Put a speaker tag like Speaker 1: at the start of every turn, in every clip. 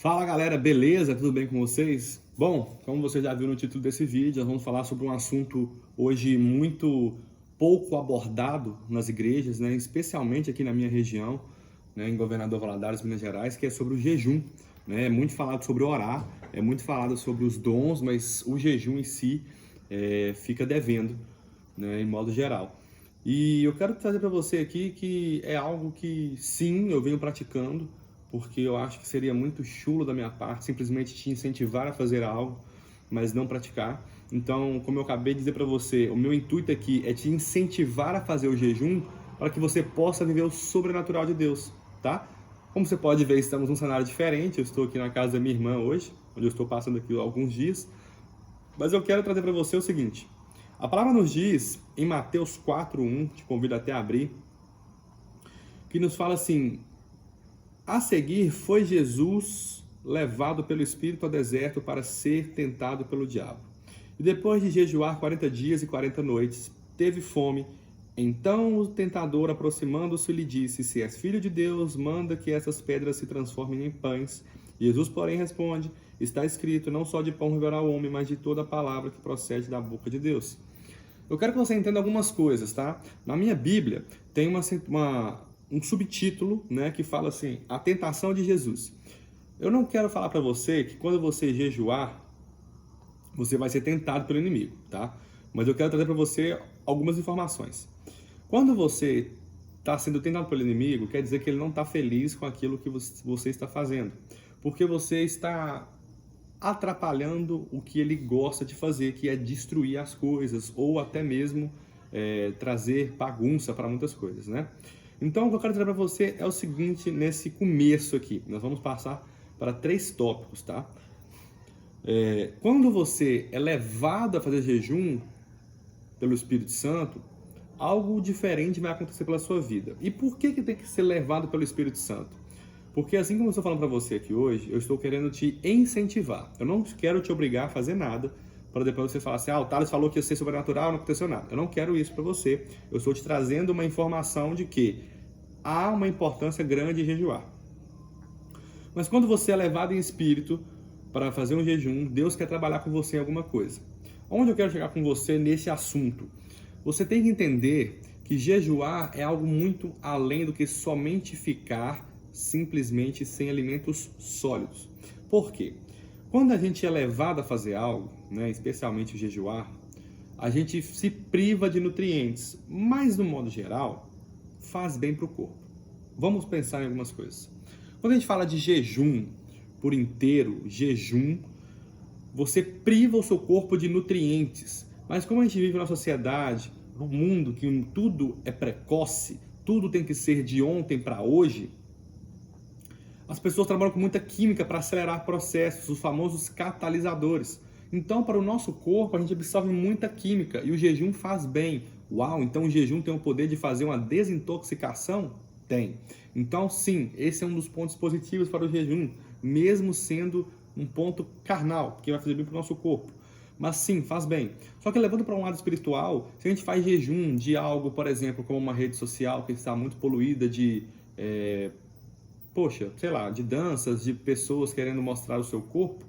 Speaker 1: Fala galera, beleza? Tudo bem com vocês? Bom, como você já viu no título desse vídeo, nós vamos falar sobre um assunto hoje muito pouco abordado nas igrejas, né? Especialmente aqui na minha região, né? Em Governador Valadares, Minas Gerais, que é sobre o jejum. Né? É muito falado sobre orar, é muito falado sobre os dons, mas o jejum em si fica devendo, né? Em modo geral. E eu quero trazer para você aqui que é algo que sim, eu venho praticando, porque eu acho que seria muito chulo da minha parte simplesmente te incentivar a fazer algo, mas não praticar. Então, como eu acabei de dizer para você, o meu intuito aqui é te incentivar a fazer o jejum para que você possa viver o sobrenatural de Deus, tá? Como você pode ver, estamos num cenário diferente. Eu estou aqui na casa da minha irmã hoje, onde eu estou passando aqui alguns dias, mas eu quero trazer para você o seguinte: a palavra nos diz, em Mateus 4:1, te convido até a abrir, que nos fala assim: a seguir foi Jesus levado pelo Espírito ao deserto para ser tentado pelo diabo. E depois de jejuar 40 dias e 40 noites, teve fome. Então o tentador, aproximando-se, lhe disse: se és filho de Deus, manda que essas pedras se transformem em pães. Jesus, porém, responde: está escrito, não só de pão viverá o homem, mas de toda a palavra que procede da boca de Deus. Eu quero que você entenda algumas coisas, tá? Na minha Bíblia tem um subtítulo, né, que fala assim: a tentação de Jesus. Eu não quero falar para você que quando você jejuar, você vai ser tentado pelo inimigo, tá? Mas eu quero trazer para você algumas informações. Quando você está sendo tentado pelo inimigo, quer dizer que ele não está feliz com aquilo que você está fazendo, porque você está atrapalhando o que ele gosta de fazer, que é destruir as coisas, ou até mesmo trazer bagunça para muitas coisas, né? Então, o que eu quero dizer para você é o seguinte: nesse começo aqui, nós vamos passar para 3 tópicos, tá? Quando você é levado a fazer jejum pelo Espírito Santo, algo diferente vai acontecer pela sua vida. E por que tem que ser levado pelo Espírito Santo? Porque assim como eu estou falando para você aqui hoje, eu estou querendo te incentivar. Eu não quero te obrigar a fazer nada para depois você falar assim: o Thales falou que ia ser sobrenatural, não aconteceu nada. Eu não quero isso para você. Eu estou te trazendo uma informação de que há uma importância grande em jejuar. Mas quando você é levado em espírito para fazer um jejum, Deus quer trabalhar com você em alguma coisa. Onde eu quero chegar com você nesse assunto? Você tem que entender que jejuar é algo muito além do que somente ficar simplesmente sem alimentos sólidos. Por quê? Quando a gente é levado a fazer algo, né, especialmente o jejuar, a gente se priva de nutrientes, mas no modo geral, faz bem para o corpo. Vamos pensar em algumas coisas. Quando a gente fala de jejum por inteiro, jejum, você priva o seu corpo de nutrientes. Mas como a gente vive na sociedade, num mundo que tudo é precoce, tudo tem que ser de ontem para hoje, as pessoas trabalham com muita química para acelerar processos, os famosos catalisadores. Então, para o nosso corpo, a gente absorve muita química e o jejum faz bem. Uau, então o jejum tem o poder de fazer uma desintoxicação? Tem. Então, sim, esse é um dos pontos positivos para o jejum, mesmo sendo um ponto carnal, que vai fazer bem para o nosso corpo. Mas sim, faz bem. Só que levando para um lado espiritual, se a gente faz jejum de algo, por exemplo, como uma rede social que está muito poluída de de danças, de pessoas querendo mostrar o seu corpo,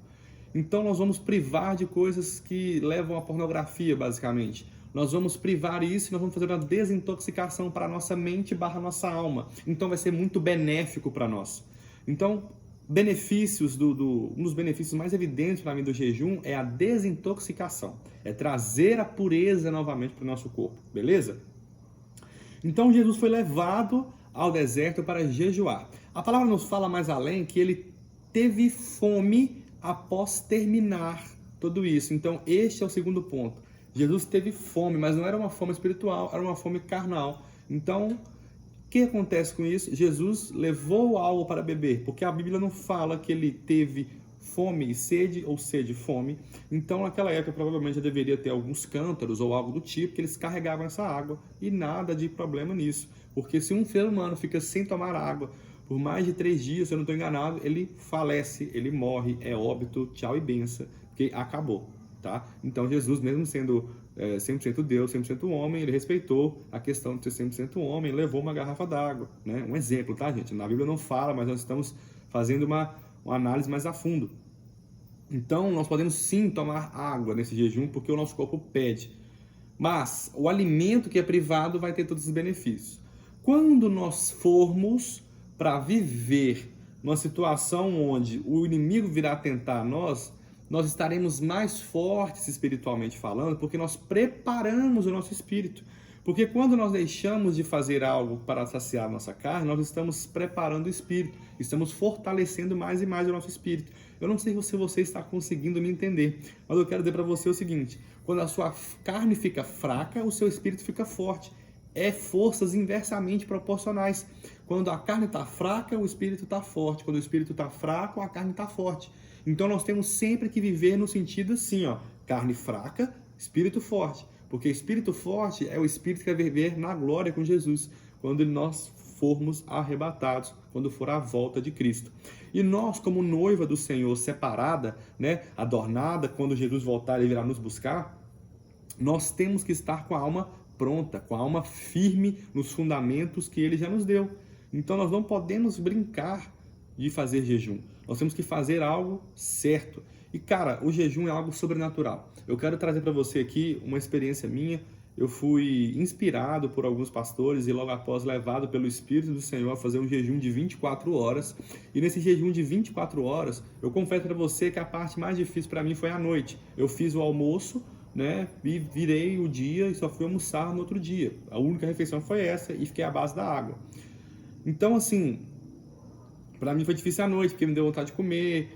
Speaker 1: então nós vamos privar de coisas que levam à pornografia, basicamente. Nós vamos privar isso e nós vamos fazer uma desintoxicação para a nossa mente / nossa alma. Então vai ser muito benéfico para nós. Então, um dos benefícios mais evidentes para mim do jejum é a desintoxicação. É trazer a pureza novamente para o nosso corpo, beleza? Então Jesus foi levado ao deserto para jejuar. A palavra nos fala mais além que ele teve fome após terminar tudo isso. Então este é o segundo ponto. Jesus teve fome, mas não era uma fome espiritual, era uma fome carnal. Então, o que acontece com isso? Jesus levou algo para beber, porque a Bíblia não fala que ele teve fome e sede, ou sede e fome. Então, naquela época, provavelmente já deveria ter alguns cântaros ou algo do tipo, que eles carregavam essa água, e nada de problema nisso. Porque se um ser humano fica sem tomar água por mais de 3 dias, se eu não estou enganado, ele falece, ele morre, é óbito, tchau e benção, porque acabou, tá? Então, Jesus, mesmo sendo 100% Deus, 100% homem, ele respeitou a questão de ser 100% homem, levou uma garrafa d'água, né? Um exemplo, tá, gente? Na Bíblia não fala, mas nós estamos fazendo uma análise mais a fundo. Então, nós podemos sim tomar água nesse jejum, porque o nosso corpo pede. Mas o alimento que é privado vai ter todos os benefícios. Quando nós formos para viver numa situação onde o inimigo virá tentar nós estaremos mais fortes espiritualmente falando, porque nós preparamos o nosso espírito. Porque quando nós deixamos de fazer algo para saciar a nossa carne, nós estamos preparando o espírito, estamos fortalecendo mais e mais o nosso espírito. Eu não sei se você está conseguindo me entender, mas eu quero dizer para você o seguinte: quando a sua carne fica fraca, o seu espírito fica forte. É forças inversamente proporcionais. Quando a carne está fraca, o espírito está forte. Quando o espírito está fraco, a carne está forte. Então nós temos sempre que viver no sentido assim, ó, carne fraca, espírito forte. Porque espírito forte é o espírito que vai viver na glória com Jesus, quando nós formos arrebatados, quando for a volta de Cristo. E nós, como noiva do Senhor, separada, né, adornada, quando Jesus voltar e virá nos buscar, nós temos que estar com a alma pronta, com a alma firme nos fundamentos que Ele já nos deu. Então nós não podemos brincar de fazer jejum. Nós temos que fazer algo certo. E cara, o jejum é algo sobrenatural. Eu quero trazer para você aqui uma experiência minha. Eu fui inspirado por alguns pastores e logo após levado pelo Espírito do Senhor a fazer um jejum de 24 horas. E nesse jejum de 24 horas, eu confesso para você que a parte mais difícil para mim foi a noite. Eu fiz o almoço, né, e virei o dia e só fui almoçar no outro dia. A única refeição foi essa e fiquei à base da água. Então, assim, para mim foi difícil à noite, porque me deu vontade de comer.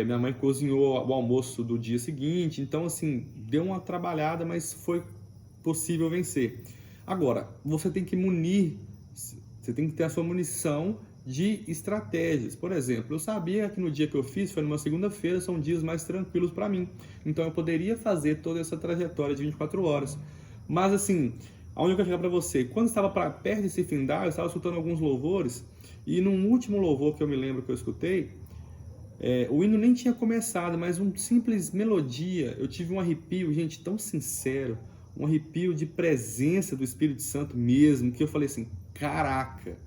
Speaker 1: Minha mãe cozinhou o almoço do dia seguinte. Então, assim, deu uma trabalhada, mas foi possível vencer. Agora, você tem que você tem que ter a sua munição de estratégias. Por exemplo, eu sabia que no dia que eu fiz, foi numa segunda-feira, são dias mais tranquilos para mim. Então eu poderia fazer toda essa trajetória de 24 horas. Mas assim, aonde eu quero chegar para você? Quando estava perto de se findar, eu estava escutando alguns louvores, e num último louvor que eu me lembro que eu escutei, o hino nem tinha começado, mas uma simples melodia, eu tive um arrepio, gente, tão sincero, um arrepio de presença do Espírito Santo mesmo, que eu falei assim, caraca,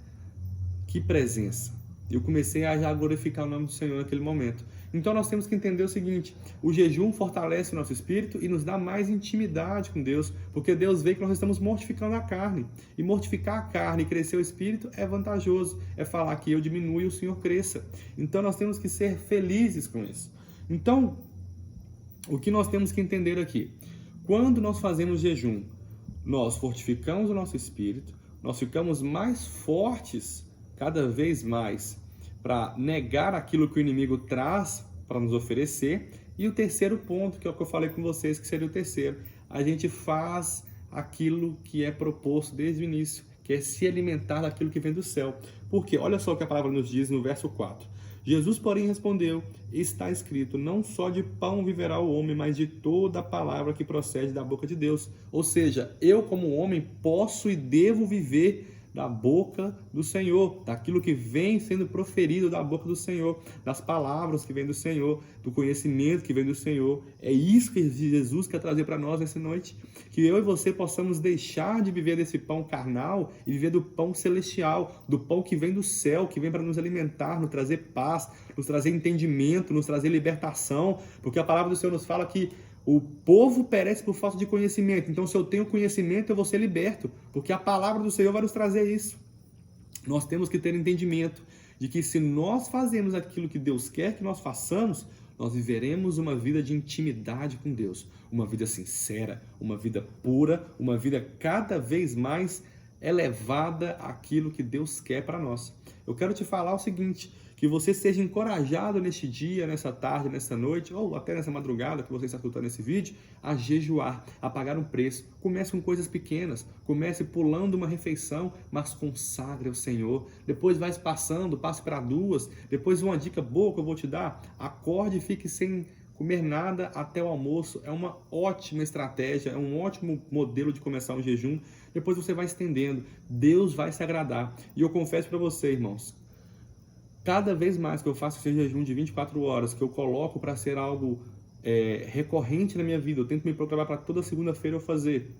Speaker 1: que presença. Eu comecei a já glorificar o nome do Senhor naquele momento. Então nós temos que entender o seguinte: o jejum fortalece o nosso espírito e nos dá mais intimidade com Deus, porque Deus vê que nós estamos mortificando a carne. E mortificar a carne e crescer o espírito é vantajoso. É falar que eu diminua e o Senhor cresça. Então nós temos que ser felizes com isso. Então, o que nós temos que entender aqui? Quando nós fazemos jejum, nós fortificamos o nosso espírito, nós ficamos mais fortes cada vez mais para negar aquilo que o inimigo traz para nos oferecer. E o terceiro ponto, que é o que eu falei com vocês, que seria o terceiro, a gente faz aquilo que é proposto desde o início, que é se alimentar daquilo que vem do céu. Porque olha só o que a palavra nos diz no verso 4. Jesus, porém, respondeu: está escrito, não só de pão viverá o homem, mas de toda a palavra que procede da boca de Deus. Ou seja, eu como homem posso e devo viver da boca do Senhor, daquilo que vem sendo proferido da boca do Senhor, das palavras que vêm do Senhor, do conhecimento que vem do Senhor. É isso que Jesus quer trazer para nós nessa noite, que eu e você possamos deixar de viver desse pão carnal e viver do pão celestial, do pão que vem do céu, que vem para nos alimentar, nos trazer paz, nos trazer entendimento, nos trazer libertação, porque a palavra do Senhor nos fala que o povo perece por falta de conhecimento. Então, se eu tenho conhecimento, eu vou ser liberto, porque a palavra do Senhor vai nos trazer isso. Nós temos que ter entendimento de que se nós fazemos aquilo que Deus quer que nós façamos, nós viveremos uma vida de intimidade com Deus, uma vida sincera, uma vida pura, uma vida cada vez mais elevada àquilo que Deus quer para nós. Eu quero te falar o seguinte: que você seja encorajado neste dia, nessa tarde, nessa noite, ou até nessa madrugada que você está escutando esse vídeo, a jejuar, a pagar um preço. Comece com coisas pequenas, comece pulando uma refeição, mas consagre ao Senhor. Depois vai passando, passe para duas. Depois uma dica boa que eu vou te dar: acorde e fique sem comer nada até o almoço. É uma ótima estratégia, é um ótimo modelo de começar um jejum. Depois você vai estendendo, Deus vai se agradar. E eu confesso para você, irmãos, cada vez mais que eu faço esse jejum de 24 horas, que eu coloco para ser algo recorrente na minha vida, eu tento me programar para toda segunda-feira eu fazer,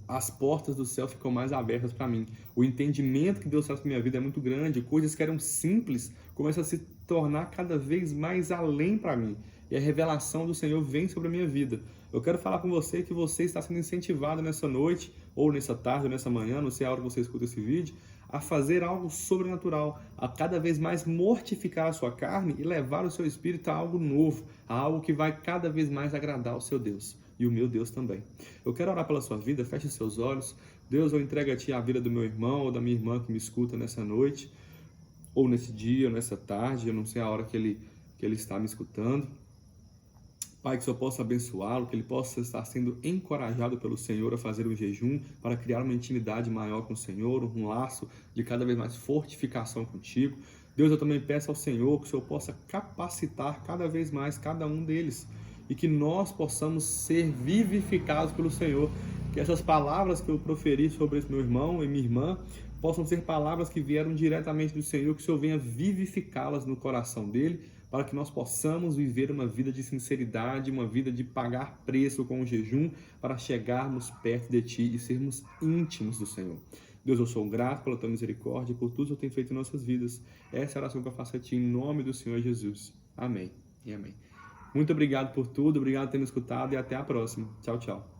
Speaker 1: as portas do céu ficam mais abertas para mim. O entendimento que Deus traz para minha vida é muito grande, coisas que eram simples começam a se tornar cada vez mais além para mim. E a revelação do Senhor vem sobre a minha vida. Eu quero falar com você que você está sendo incentivado nessa noite, ou nessa tarde, ou nessa manhã, não sei a hora que você escuta esse vídeo, a fazer algo sobrenatural, a cada vez mais mortificar a sua carne e levar o seu espírito a algo novo, a algo que vai cada vez mais agradar ao seu Deus. E o meu Deus também. Eu quero orar pela sua vida, feche seus olhos. Deus, eu entrego a Ti a vida do meu irmão ou da minha irmã que me escuta nessa noite, ou nesse dia, ou nessa tarde, eu não sei a hora que ele está me escutando. Pai, que o Senhor possa abençoá-lo, que ele possa estar sendo encorajado pelo Senhor a fazer um jejum para criar uma intimidade maior com o Senhor, um laço de cada vez mais fortificação contigo. Deus, eu também peço ao Senhor que o Senhor possa capacitar cada vez mais cada um deles e que nós possamos ser vivificados pelo Senhor. Que essas palavras que eu proferi sobre esse meu irmão e minha irmã possam ser palavras que vieram diretamente do Senhor, que o Senhor venha vivificá-las no coração dele, para que nós possamos viver uma vida de sinceridade, uma vida de pagar preço com o jejum, para chegarmos perto de Ti e sermos íntimos do Senhor. Deus, eu sou grato pela Tua misericórdia e por tudo que o Senhor tem feito em nossas vidas. Essa é a oração que eu faço a Ti em nome do Senhor Jesus. Amém e amém. Muito obrigado por tudo, obrigado por ter me escutado e até a próxima. Tchau, tchau.